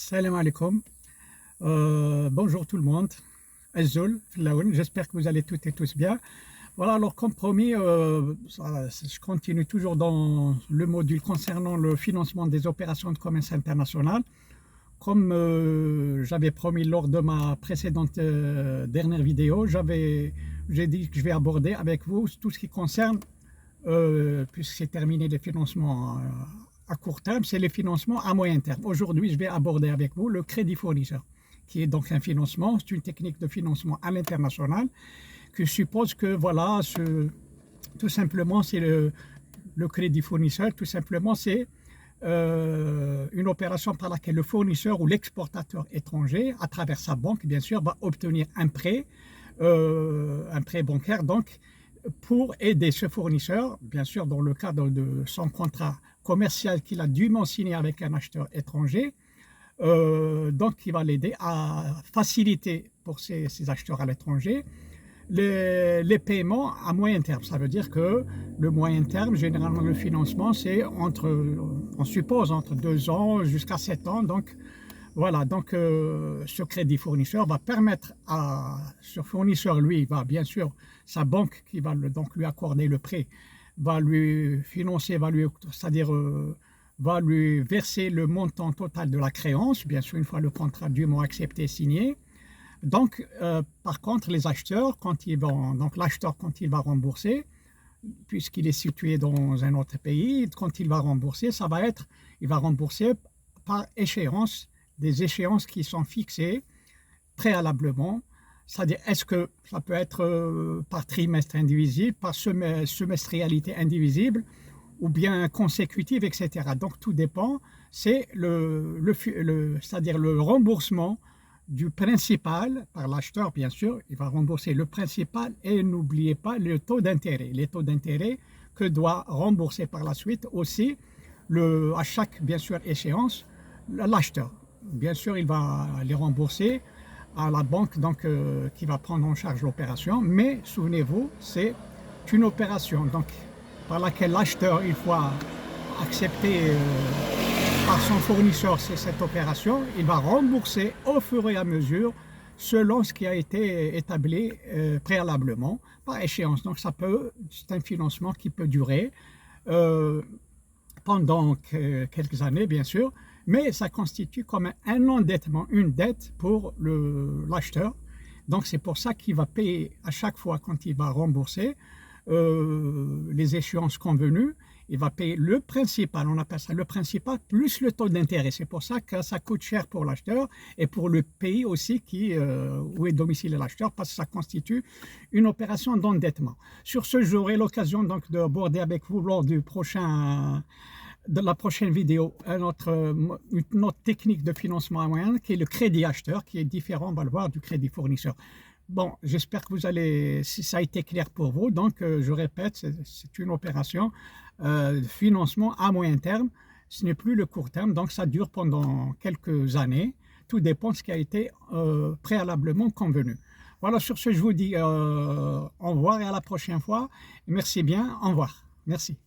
Salam alaikum. Bonjour tout le monde. Azul, Filaoun, j'espère que vous allez toutes et tous bien. Voilà, alors comme promis, je continue toujours dans le module concernant le financement des opérations de commerce international. Comme j'avais promis lors de ma précédente dernière vidéo, j'ai dit que je vais aborder avec vous tout ce qui concerne, puisque c'est terminé les financements à court terme, c'est les financements à moyen terme. Aujourd'hui, je vais aborder avec vous le crédit fournisseur, qui est donc un financement, c'est une technique de financement à l'international, qui suppose que, voilà, tout simplement, c'est le crédit fournisseur, tout simplement, c'est une opération par laquelle le fournisseur ou l'exportateur étranger, à travers sa banque, bien sûr, va obtenir un prêt bancaire, donc, pour aider ce fournisseur, bien sûr, dans le cadre de son contrat commercial qu'il a dûment signé avec un acheteur étranger, donc il va l'aider à faciliter pour ces acheteurs à l'étranger les paiements à moyen terme. Ça veut dire que le moyen terme, généralement le financement, c'est on suppose entre 2 ans jusqu'à 7 ans. Donc voilà, donc ce crédit fournisseur va permettre à ce fournisseur, lui, va bien sûr, sa banque qui va donc lui accorder le prêt, va lui financer, c'est-à-dire va lui verser le montant total de la créance, bien sûr, une fois le contrat dûment accepté et signé. Donc, par contre, les acheteurs, l'acheteur, quand il va rembourser, puisqu'il est situé dans un autre pays, quand il va rembourser, il va rembourser par échéance, des échéances qui sont fixées préalablement. C'est-à-dire, est-ce que ça peut être par trimestre indivisible, par semestrialité indivisible, ou bien consécutive, etc. Donc, tout dépend. C'est c'est-à-dire le remboursement du principal par l'acheteur, bien sûr. Il va rembourser le principal et n'oubliez pas le taux d'intérêt. Les taux d'intérêt que doit rembourser par la suite aussi, à chaque, bien sûr, échéance, l'acheteur. Bien sûr, il va les rembourser à la banque donc, qui va prendre en charge l'opération. Mais souvenez-vous, c'est une opération donc, par laquelle l'acheteur, il faut accepter par son fournisseur cette opération, il va rembourser au fur et à mesure selon ce qui a été établi préalablement par échéance. Donc c'est un financement qui peut durer pendant quelques années, bien sûr, mais ça constitue comme un endettement, une dette pour l'acheteur. Donc c'est pour ça qu'il va payer à chaque fois quand il va rembourser les échéances convenues. Il va payer le principal, on appelle ça le principal, plus le taux d'intérêt. C'est pour ça que ça coûte cher pour l'acheteur et pour le pays aussi où est domicilié l'acheteur, parce que ça constitue une opération d'endettement. Sur ce, j'aurai l'occasion donc d'aborder avec vous lors de la prochaine vidéo une autre technique de financement à moyen qui est le crédit acheteur, qui est différent, on va le voir, du crédit fournisseur. Bon, j'espère que si ça a été clair pour vous. Donc, je répète, c'est une opération de financement à moyen terme. Ce n'est plus le court terme, donc ça dure pendant quelques années. Tout dépend de ce qui a été préalablement convenu. Voilà, sur ce, je vous dis au revoir et à la prochaine fois. Merci bien, au revoir. Merci.